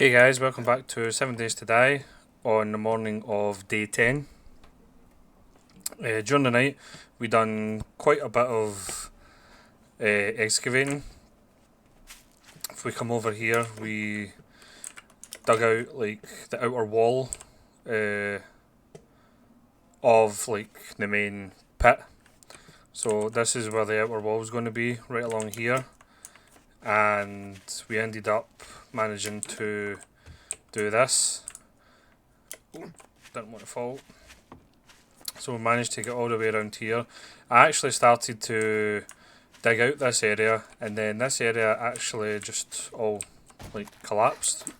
Hey guys, welcome back to 7 Days to Die on the morning of day 10. During the night we done quite a bit of excavating. If we come over here, we dug out like the outer wall of like the main pit. So this is where the outer wall is going to be, right along here, and we ended up managing to do this. Didn't want to fall. So we managed to get all the way around here. I actually started to dig out this area, and then this area actually just all like collapsed.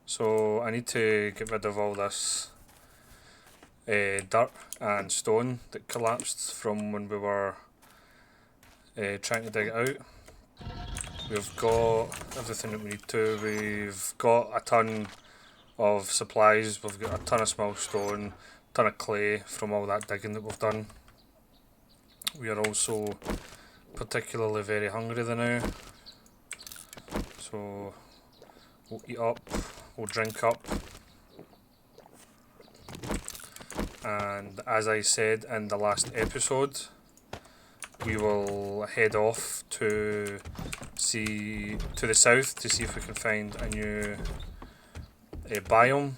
So I need to get rid of all this dirt and stone that collapsed from when we were trying to dig it out. We've got everything that we need to. We've got a ton of supplies. We've got a ton of small stone, ton of clay from all that digging that we've done. We are also particularly very hungry now, so we'll eat up, we'll drink up, and as I said in the last episode, we will head off to the south to see if we can find a new biome.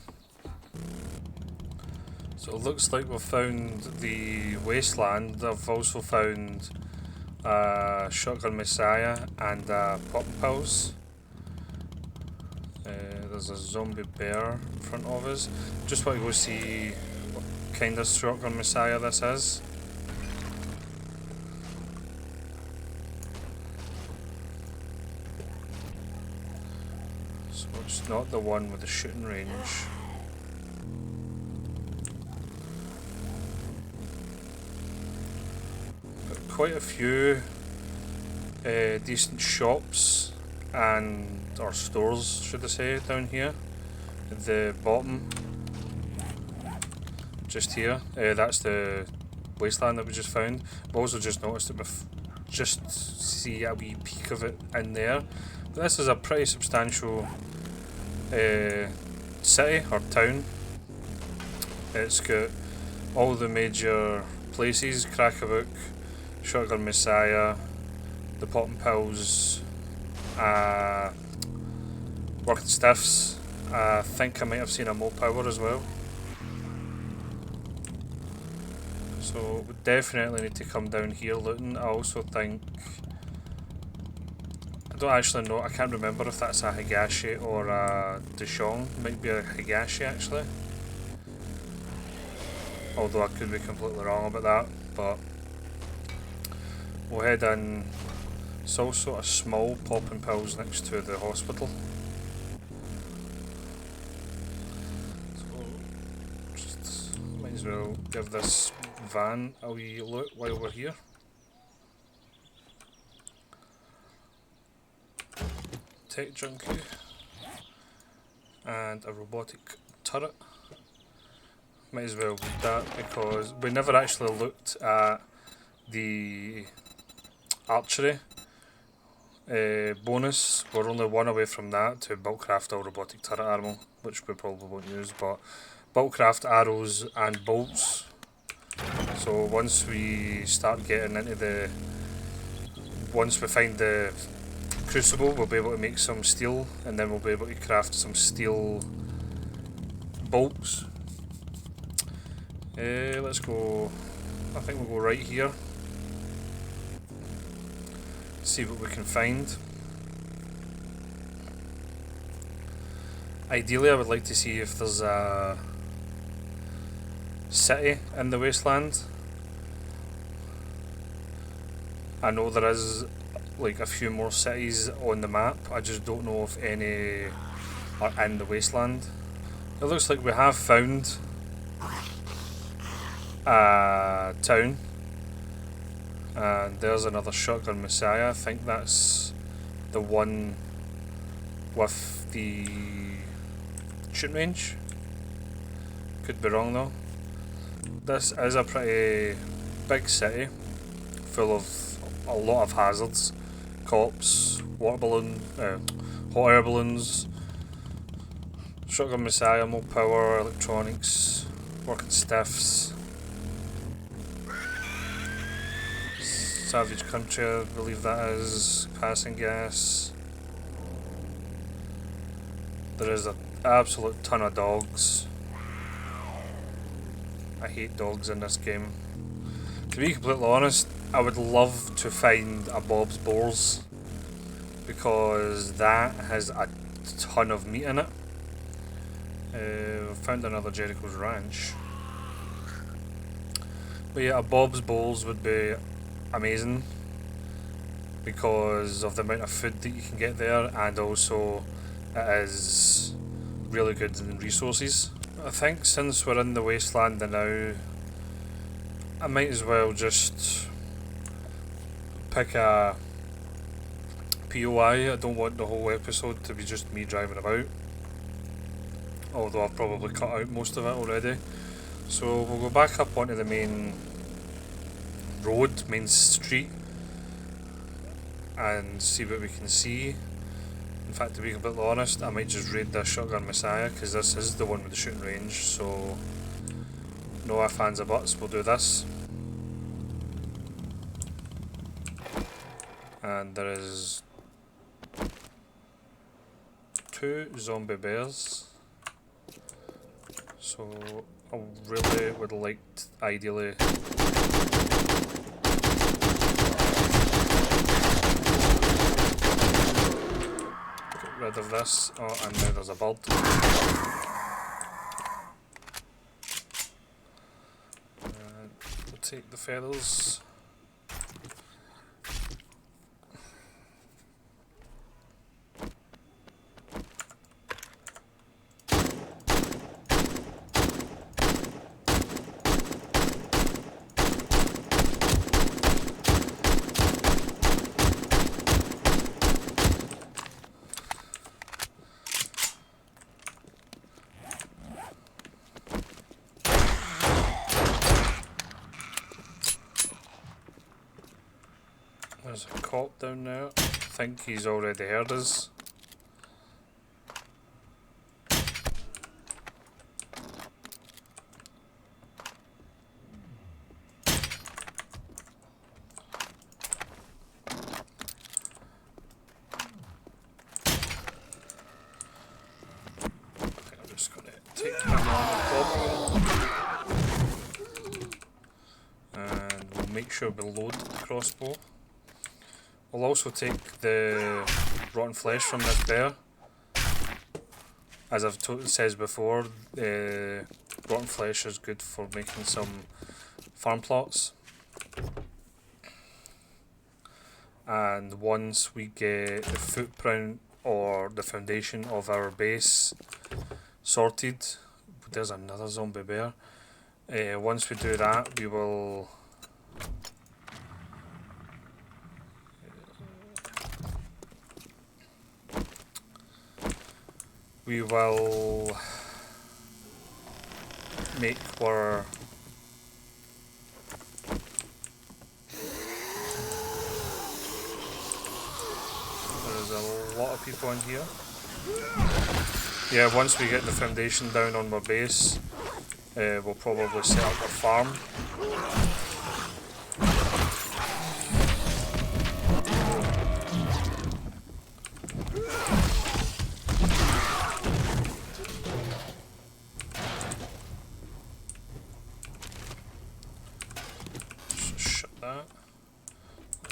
So it looks like we've found the Wasteland. I've also found Shotgun Messiah and Poppin' Pills. There's a zombie bear in front of us. Just want to go see what kind of Shotgun Messiah this is. So it's not the one with the shooting range. Quite a few decent shops or stores, should I say, down here at the bottom. Just here. That's the Wasteland that we just found. I've also just noticed that we've just see a wee peek of it in there. But this is a pretty substantial city or town. It's got all the major places: Crackavook, Shotgun Messiah, the Poppin' Pills, Working Stiffs. I think I might have seen a Mo Power as well. So we definitely need to come down here looting. I also think, I don't actually know, I can't remember if that's a Higashi or a Dishong. Might be a Higashi actually. Although I could be completely wrong about that, but we'll head in. It's also a small Poppin' Pills next to the hospital. So just might as well give this van a wee look while we're here. Tech junkie and a robotic turret. Might as well read that because we never actually looked at the archery bonus. We're only one away from that to bulk craft our robotic turret armor, which we probably won't use, but bulk craft arrows and bolts. So once we start getting into once we find the crucible, we'll be able to make some steel, and then we'll be able to craft some steel bolts. Let's go, I think we'll go right here. See what we can find. Ideally I would like to see if there's a city in the Wasteland. I know there is like a few more cities on the map, I just don't know if any are in the Wasteland. It looks like we have found a town. And there's another Shotgun Messiah. I think that's the one with the shooting range. Could be wrong though. This is a pretty big city full of a lot of hazards. Cops, water balloon, hot air balloons, Shotgun Messiah, more power, electronics, working stiffs. Savage Country, I believe that is. Passing gas. There is an absolute ton of dogs. I hate dogs in this game. To be completely honest, I would love to find a Bob's Boars, because that has a ton of meat in it. Found another Jericho's Ranch. But yeah, a Bob's Bowls would be amazing because of the amount of food that you can get there, and also it is really good in resources. I think since we're in the Wasteland now, I might as well just pick a POI. I don't want the whole episode to be just me driving about, although I've probably cut out most of it already. So we'll go back up onto the main road, main street, and see what we can see. In fact, to be completely honest, I might just raid this Shotgun Messiah, because this is the one with the shooting range, so no ifs, ands or buts, we'll do this. And there is 2 zombie bears, so I really would like to ideally get rid of this. Oh, and now there's a bird. And we'll take the feathers. There's a cop down there. I think he's already heard us. I'm just going to take him on the top. And we'll make sure we load the crossbow. We'll also take the rotten flesh from this bear. As I've said before, rotten flesh is good for making some farm plots. And once we get the footprint or the foundation of our base sorted, there's another zombie bear. Once we do that, we will make our there's a lot of people in here. Yeah, once we get the foundation down on our base, we'll probably set up a farm.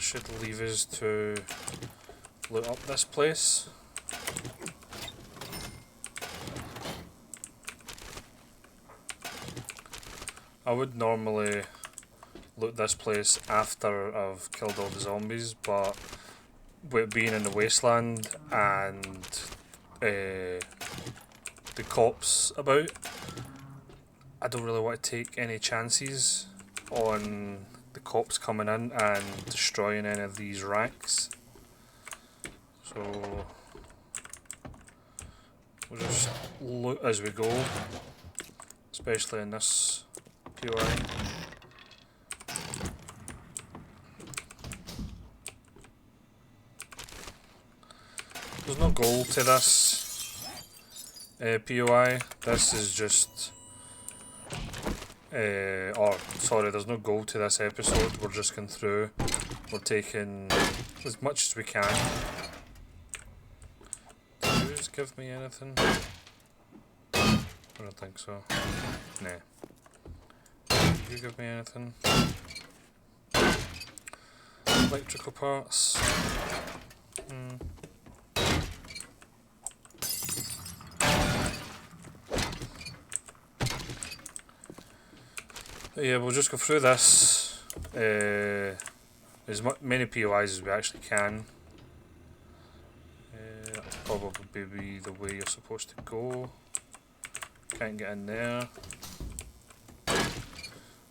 Should leave us to loot up this place. I would normally loot this place after I've killed all the zombies, but with being in the Wasteland and the cops about, I don't really want to take any chances on the cops coming in and destroying any of these racks. So we'll just loot as we go, especially in this POI. There's no goal to this. POI. This is just... oh, sorry, there's no goal to this episode. We're just going through. We're taking as much as we can. Did you just give me anything? I don't think so. Nah. Did you give me anything? Electrical parts. Yeah, we'll just go through this. As many POIs as we actually can. That's probably be the way you're supposed to go. Can't get in there.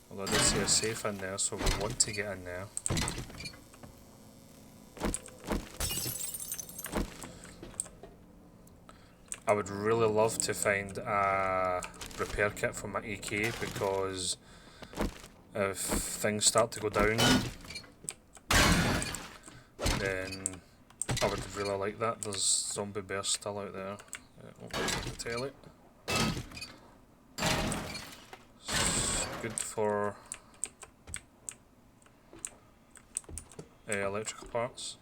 Although I did see a safe in there, so we want to get in there. I would really love to find a repair kit for my AK, because if things start to go down, then I would really like that. There's zombie bears still out there. Open the telly. Good for electrical parts.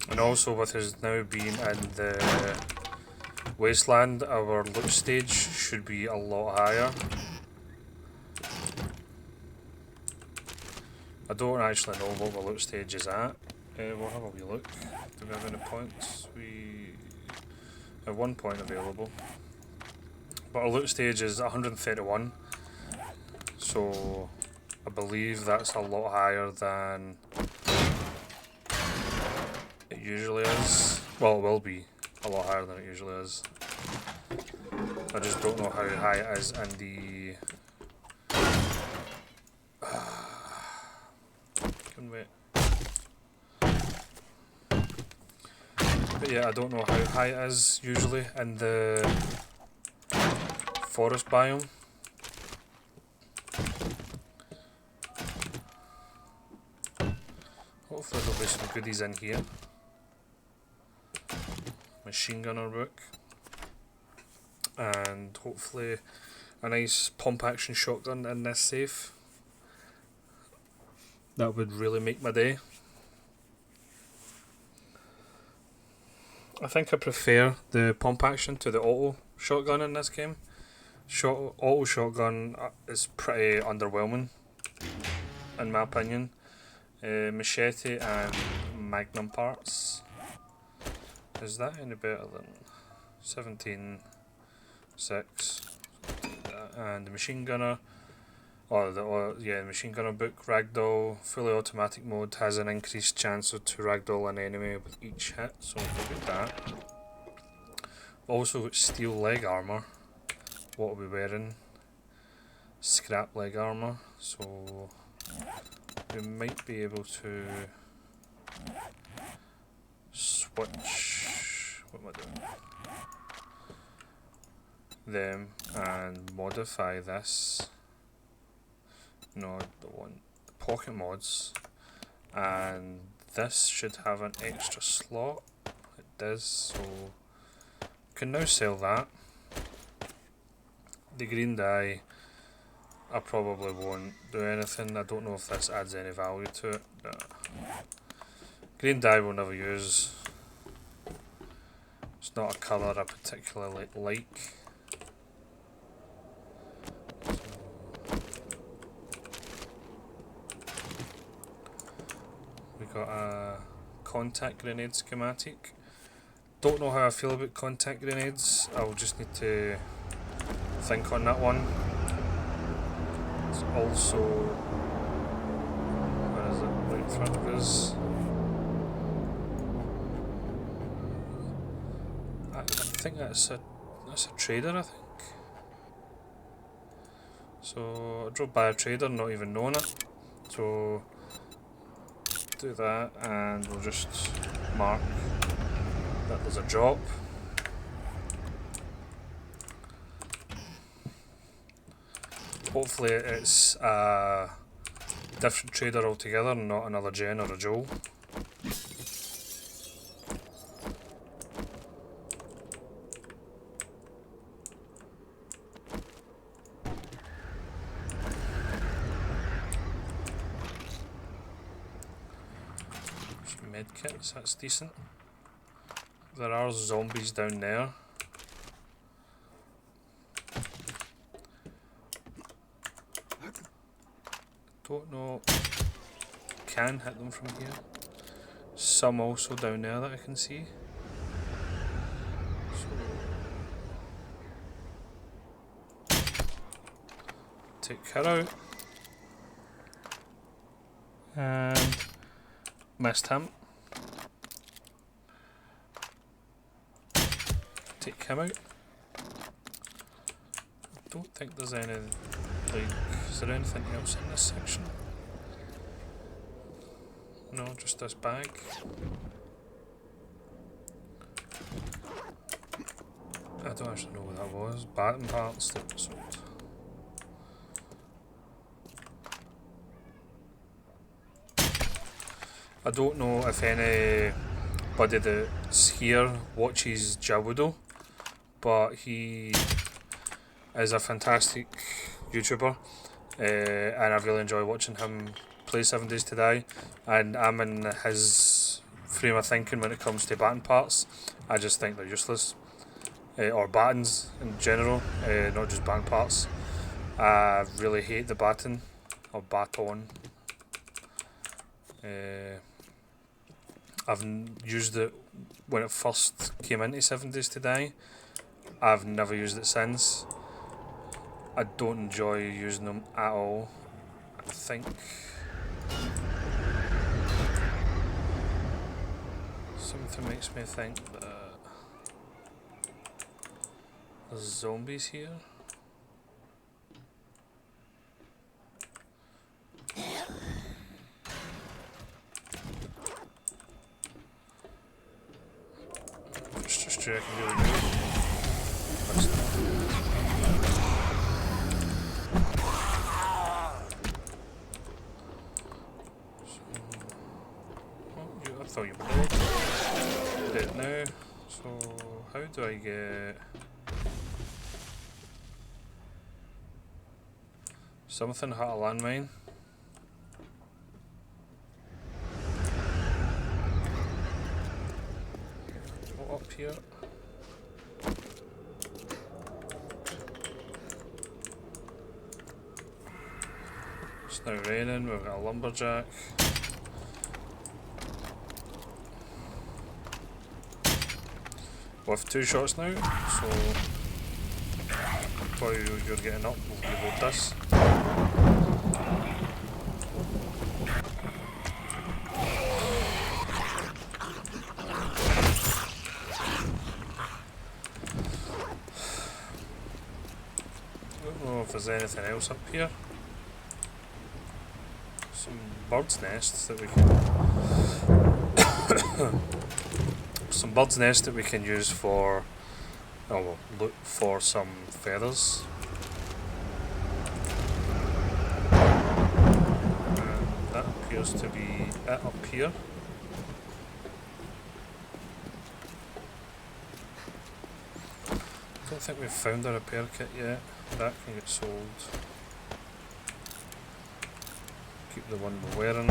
And also, with us now being in the Wasteland, our loot stage should be a lot higher. I don't actually know what the loot stage is at. We'll have a wee look. Do we have any points? We have 1 point available. But our loot stage is 131. So I believe that's a lot higher than it usually is. Well, it will be a lot higher than it usually is. I just don't know how high it is in the... Can wait. But yeah, I don't know how high it is usually in the forest biome. Hopefully there'll be some goodies in here. Machine gunner book. And hopefully a nice pump action shotgun in this safe. That would really make my day. I think I prefer the pump action to the auto shotgun in this game. Auto shotgun is pretty underwhelming, in my opinion. Machete and magnum parts. Is that any better than 17.6? And the machine gunner. The machine gunner book, ragdoll, fully automatic mode, has an increased chance to ragdoll an enemy with each hit, so we'll get that. Also got steel leg armour. What are we wearing? Scrap leg armour, so we might be able to switch, what am I doing? Them and modify this. No, the one, the pocket mods, and this should have an extra slot. It does, so we can now sell that. The green dye, I probably won't do anything. I don't know if this adds any value to it, but green dye we'll never use. It's not a colour I particularly like. Got a contact grenade schematic. Don't know how I feel about contact grenades. I'll just need to think on that one. It's also, where is it? Right in front of us. I think that's a That's a trader, I think. So I drove by a trader not even knowing it. So do that and we'll just mark that there's a drop. Hopefully it's a different trader altogether and not another Jen or a Joel. Medkits, that's decent. There are zombies down there. Don't know. Can hit them from here. Some also down there that I can see. So take her out. And missed him. Take him out. I don't think there's any, like, is there anything else in this section? No, just this bag. I don't actually know what that was. Batting parts that were sold. I don't know if anybody that's here watches Jawudo, but he is a fantastic YouTuber, and I really enjoy watching him play 7 Days to Die, and I'm in his frame of thinking when it comes to baton parts. I just think they're useless, or batons in general, not just baton parts. I really hate the baton, or baton. I've used it when it first came into 7 Days to Die. I've never used it since. I don't enjoy using them at all. I think something makes me think that there's zombies here. Just checking really good. That's not. I thought you were dead now. So how do I get something hit a landmine? What up here? It's now raining, we've got a lumberjack. We have 2 shots now, so while you're getting up, we'll reload this. I don't know if there's anything else up here. Some bird's nests that we can some bird's nest that we can use for, oh well, look for some feathers. And that appears to be it up here. I don't think we've found a repair kit yet. That can get sold. Keep the one we're wearing.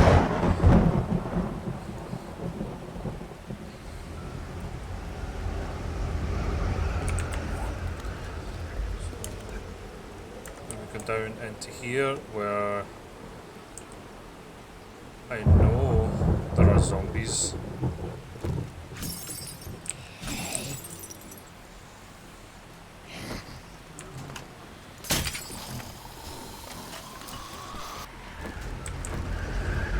Down into here where I know there are zombies.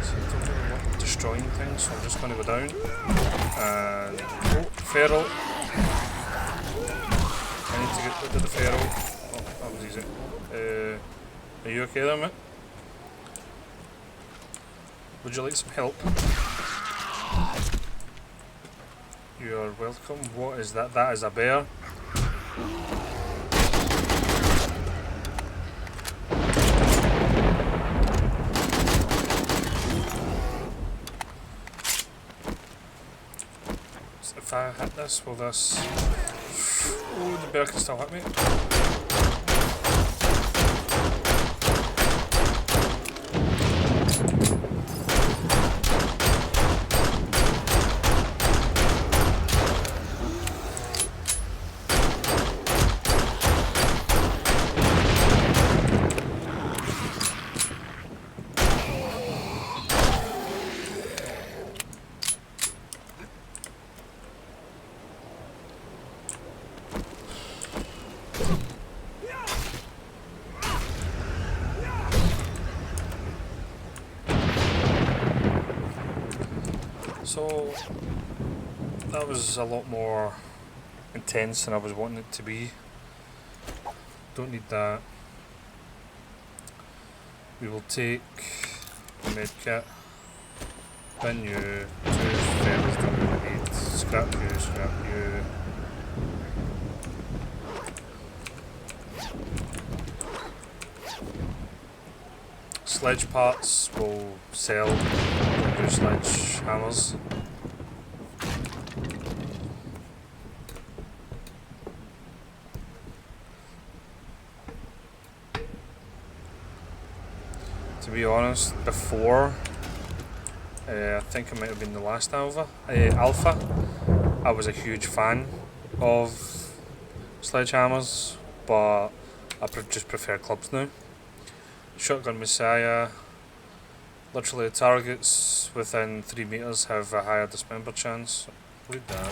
So I don't really want destroying things, so I'm just going to go down and oh, feral. I need to What did the ferro? Oh, that was easy. Are you okay there, mate? Would you like some help? You are welcome. What is that? That is a bear. So if I hit this, will this... Oh, the bear can still hit me. So that was a lot more intense than I was wanting it to be. Don't need that. We will take the medkit, bin you, 2 feathers that we need, scrap you, scrap you. Sledge parts will sell, don't do sledge hammers. To be honest, before, I think it might have been the last alpha, I was a huge fan of sledgehammers, but I just prefer clubs now. Shotgun Messiah, literally the targets within 3 meters have a higher dismember chance. Read that.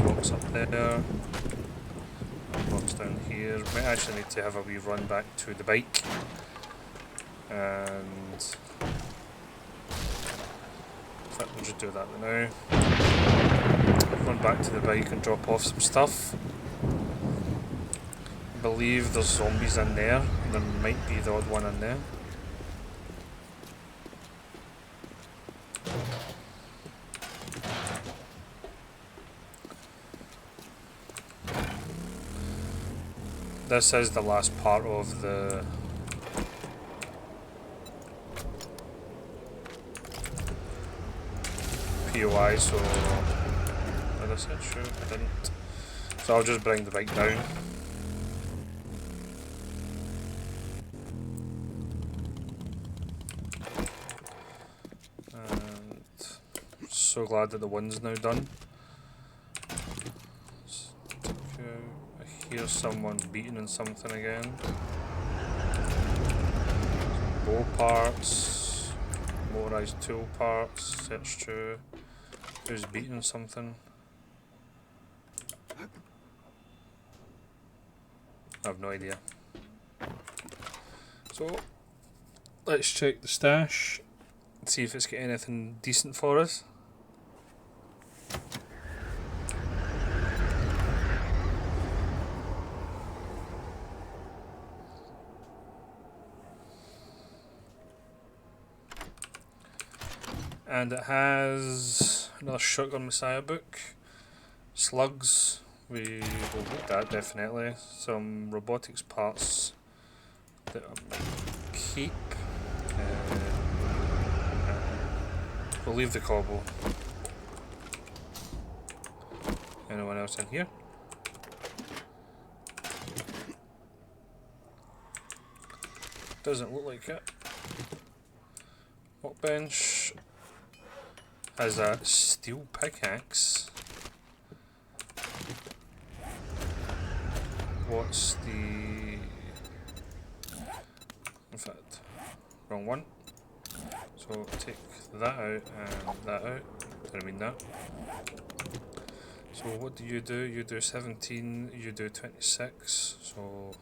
Box up there. Box down here. Might actually need to have a wee run back to the bike. And in fact, we'll just do that now. Run back to the bike and drop off some stuff. I believe there's zombies in there. There might be the odd one in there. This is the last part of the POI, so did I say sure? I didn't. So I'll just bring the bike down. And so glad that the wind's now done. I hear someone beating on something again. Bow parts, motorized tool parts, search true. Who's beating on something? I have no idea. So let's check the stash and see if it's got anything decent for us. And it has another Shotgun Messiah book, slugs, we will need that definitely, some robotics parts that I might keep, we'll leave the cobble. Anyone else in here? Doesn't look like it. Workbench has a steel pickaxe. What's the... in fact, wrong one. So take that out and that out. Didn't mean that. So what do? You do 17, you do 26. So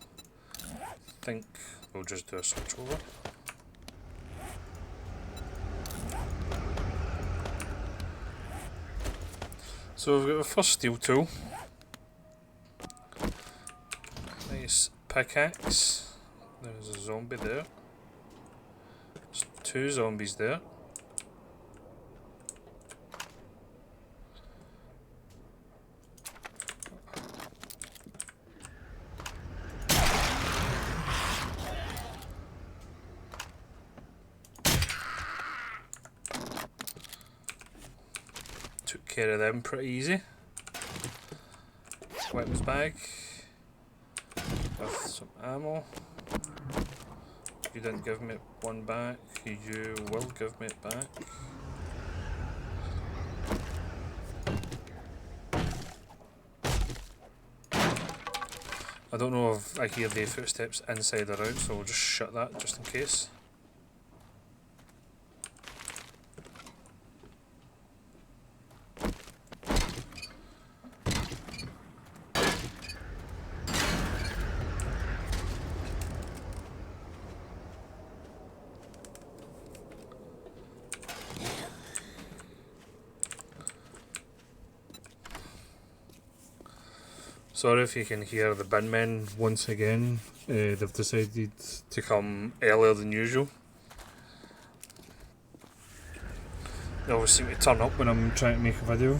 I think we'll just do a switch over. So we've got the first steel tool. Nice pickaxe. There's a zombie there. There's 2 zombies there. Took care of them pretty easy. Weapons bag with some ammo. You didn't give me one back, you will give me it back. I don't know if I hear the footsteps inside or out, so we'll just shut that just in case. Sorry if you can hear the bin men once again. They've decided to come earlier than usual. They always seem to turn up when I'm trying to make a video.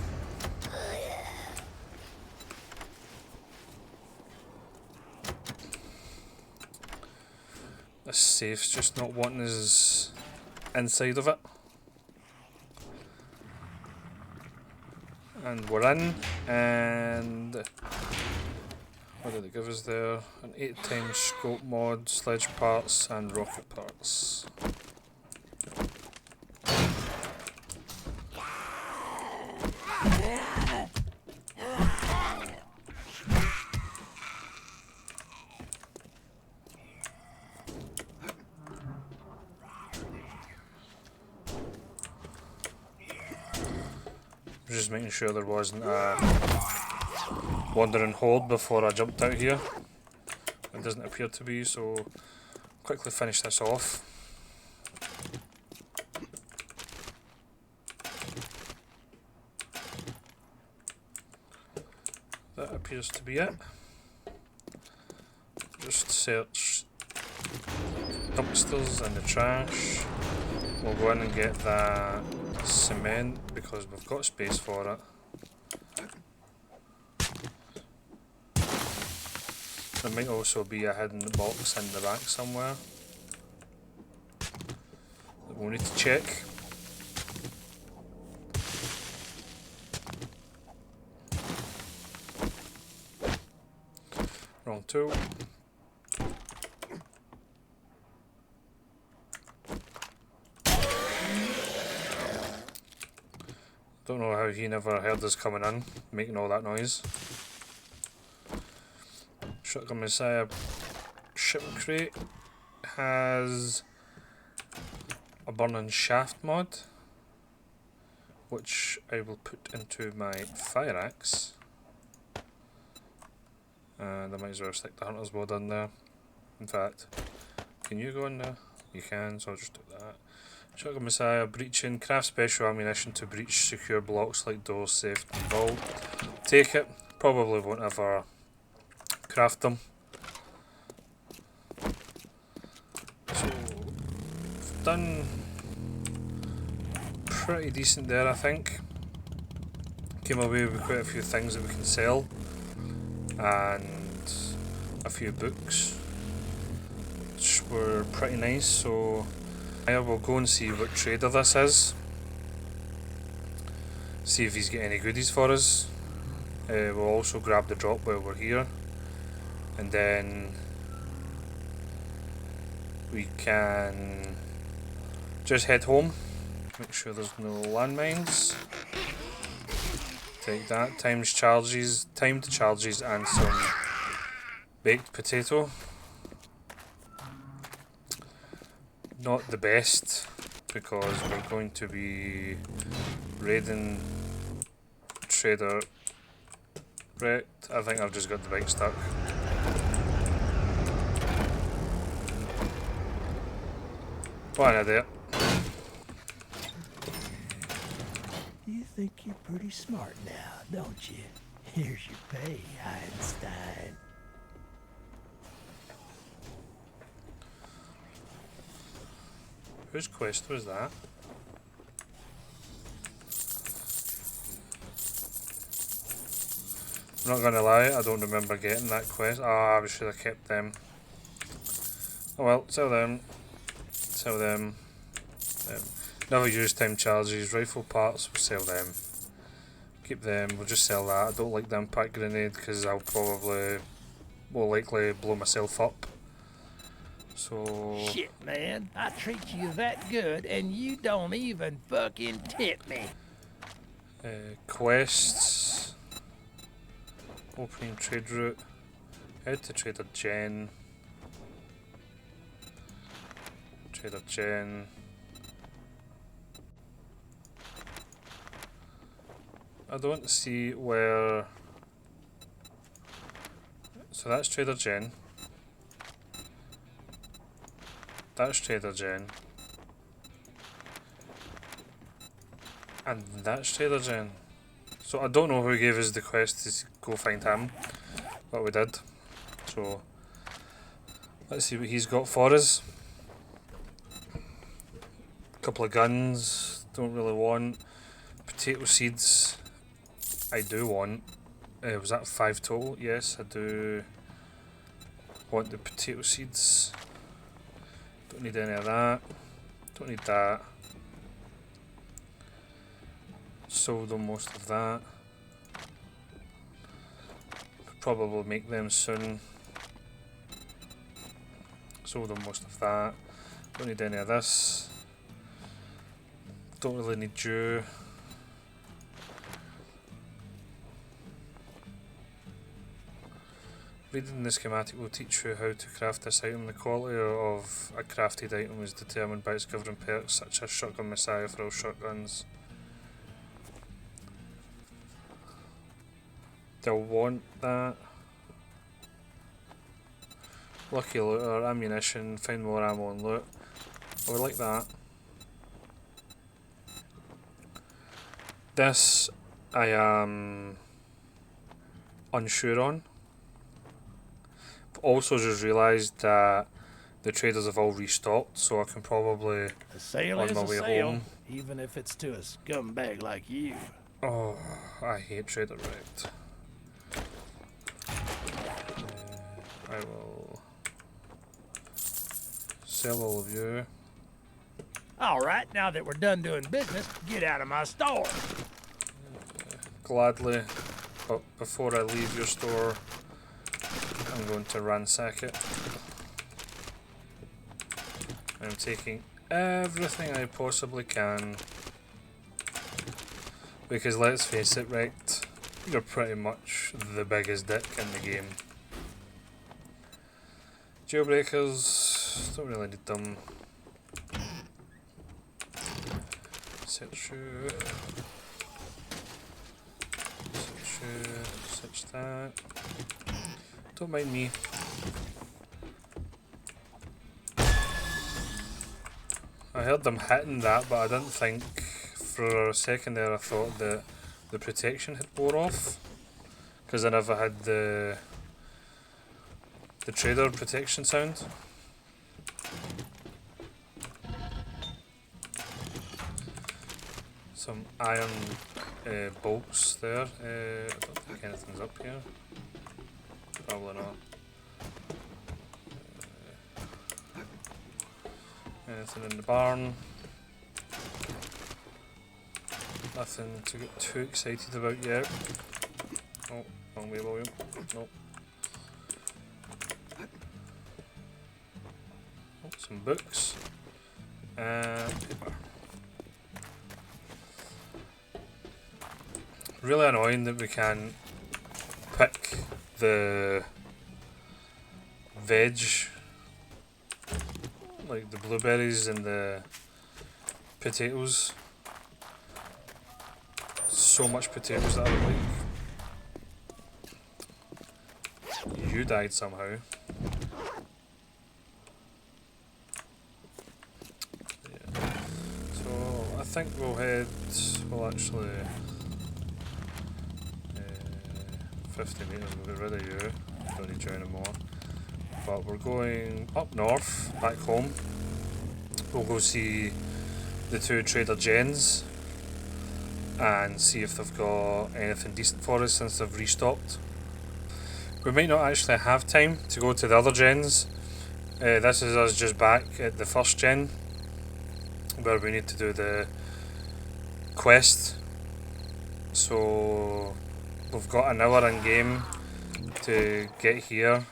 This safe's just not wanting us inside of it. And we're in, and what did it give us there? An 8x scope mod, sledge parts and rocket parts. Just making sure there wasn't a wandering horde before I jumped out here. It doesn't appear to be, so quickly finish this off. That appears to be it. Just search dumpsters and the trash. We'll go in and get that cement because we've got space for it. There might also be a hidden box in the back somewhere that we'll need to check. Wrong tool. Don't know how he never heard us coming in, making all that noise. Shotgun Messiah shipping crate has a burning shaft mod, which I will put into my fire axe. And I might as well stick the hunter's mod in there. In fact, can you go in there? You can, so I'll just do that. Shotgun Messiah, breaching, craft special ammunition to breach secure blocks like doors, safe and vault. Take it, probably won't ever craft them. So, we've done pretty decent there, I think. Came away with quite a few things that we can sell, and a few books, which were pretty nice. So I will go and see what trader this is, see if he's got any goodies for us. We'll also grab the drop while we're here, and then we can just head home. Make sure there's no landmines. Take that, timed charges and some baked potato. Not the best, because we're going to be raiding Trader Brett. I think I've just got the bike stuck. What an idiot. You think you're pretty smart now, don't you? Here's your pay, Einstein. Whose quest was that? I'm not gonna lie, I don't remember getting that quest. Ah, we should have kept them. Oh well, sell them. Sell them. Never use time charges. Rifle parts, we'll sell them. Keep them, we'll just sell that. I don't like the impact grenade because I'll probably more likely blow myself up. So Shit, man. I treat you that good and you don't even fucking tip me. quests. Opening trade route. Head to Trader Jen. Trader Jen. I don't see where. So that's Trader Jen. That's Trader Jen. And that's Trader Jen. So I don't know who gave us the quest to go find him, but we did. So let's see what he's got for us. Couple of guns, don't really want. Potato seeds, I do want. Was that 5 total? Yes, I do want the potato seeds. Don't need any of that. Don't need that. Sold on most of that. Probably make them soon. Sold on most of that. Don't need any of this. Don't really need you. Reading the schematic will teach you how to craft this item. The quality of a crafted item is determined by its governing perks, such as Shotgun Messiah for all shotguns. They'll want that. Lucky looter, ammunition, find more ammo and loot. I would like that. This I am unsure on. I've also just realised that the traders have all restocked, so I can probably A sale on is my a way sale, home. even if it's to a scumbag like you. Oh, I hate Trader Wrecked. I will sell all of you. All right, now that we're done doing business, get out of my store. Gladly, but before I leave your store, I'm going to ransack it. I'm taking everything I possibly can. Because let's face it, Wrecked, you're pretty much the biggest dick in the game. Jailbreakers, don't really need them. Search you. Search you. Search that. Don't mind me. I heard them hitting that, but I didn't think, for a second there I thought that the protection had wore off. Because I never had the trader protection sound. Some iron bolts there. I don't think anything's up here. Probably not. Anything in the barn? Nothing to get too excited about yet. Oh, wrong way, William. Nope. Oh, some books. And paper. Really annoying that we can pick the veg, like the blueberries and the potatoes. So much potatoes that I would like. You died somehow. Yeah. So I think we'll head Well, actually, 50 metres, we'll get rid of you. Don't need you anymore. But we're going up north, back home. We'll go see the two Trader Jens and see if they've got anything decent for us since they've restocked. We might not actually have time to go to the other gens. This is us just back at the first gen, where we need to do the quest. So we've got an hour in game to get here,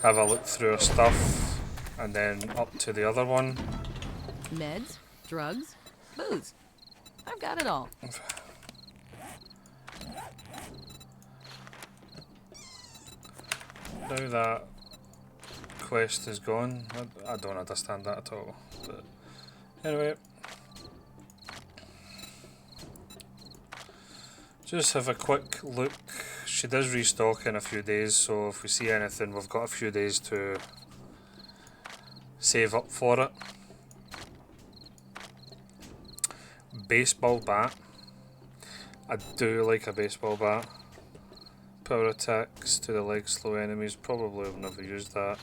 have a look through our stuff, and then up to the other one. Meds, drugs, booze. I've got it all. Now that quest is gone, I don't understand that at all. But anyway, just have a quick look. She does restock in a few days, so if we see anything, we've got a few days to save up for it. Baseball bat. I do like a baseball bat. Power attacks to the leg, slow enemies. Probably have never used that.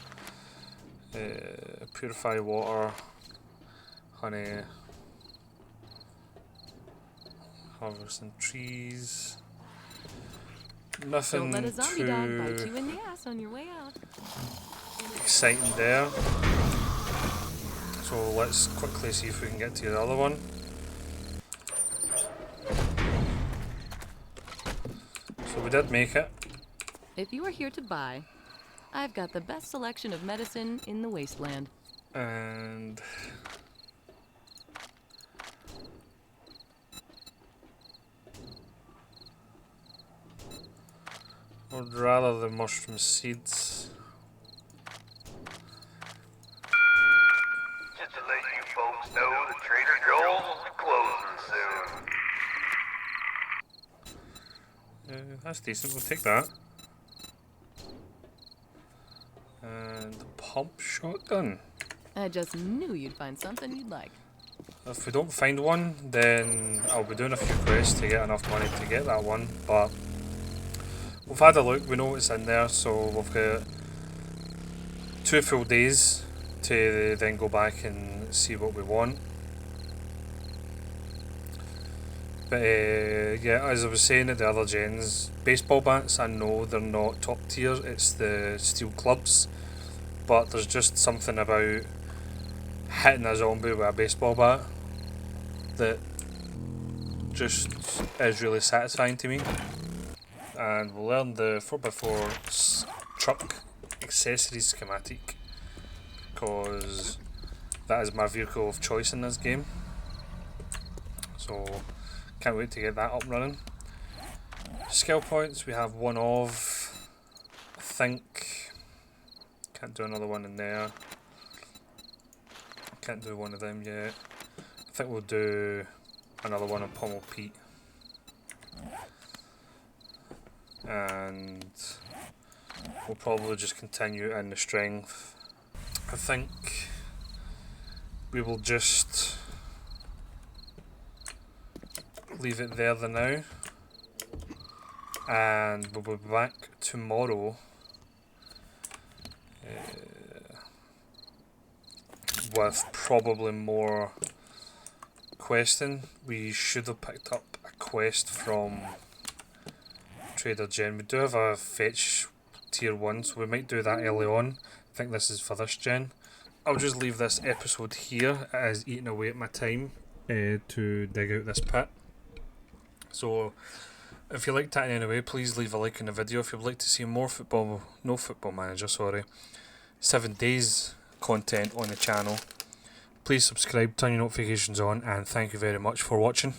Purify water. Honey. Harvesting trees. Nothing Don't let a zombie dog bite too you in the ass on your way out. exciting there. So let's quickly see if we can get to the other one. So we did make it. If you are here to buy, I've got the best selection of medicine in the Wasteland. And would rather the mushroom seeds. Just to let you folks know, the Trader Joel's will be closing soon. That's decent, we'll take that. And pump shotgun. I just knew you'd find something you'd like. If we don't find one, then I'll be doing a few quests to get enough money to get that one, but we've had a look, we know what's in there, so we've got 2 full days to then go back and see what we want. But yeah, as I was saying at the other gens, baseball bats, I know they're not top tier, it's the steel clubs, but there's just something about hitting a zombie with a baseball bat that just is really satisfying to me. And we'll learn the 4x4 truck accessory schematic, because that is my vehicle of choice in this game. So can't wait to get that up and running. Skill points, we have 1 of, I think. Can't do another one in there. Can't do one of them yet. I think we'll do another one on Pommel Pete. And we'll probably just continue in the strength. I think we will just leave it there the now, and we'll be back tomorrow with probably more questing. We should have picked up a quest from Trader Gen. We do have a fetch tier 1, so we might do that early on. I think this is for this gen. I'll just leave this episode here. It is eating away at my time to dig out this pit. So if you liked that in any way, please leave a like on the video. If you'd like to see more Football Manager 7 days content on the channel, please subscribe, turn your notifications on, and thank you very much for watching.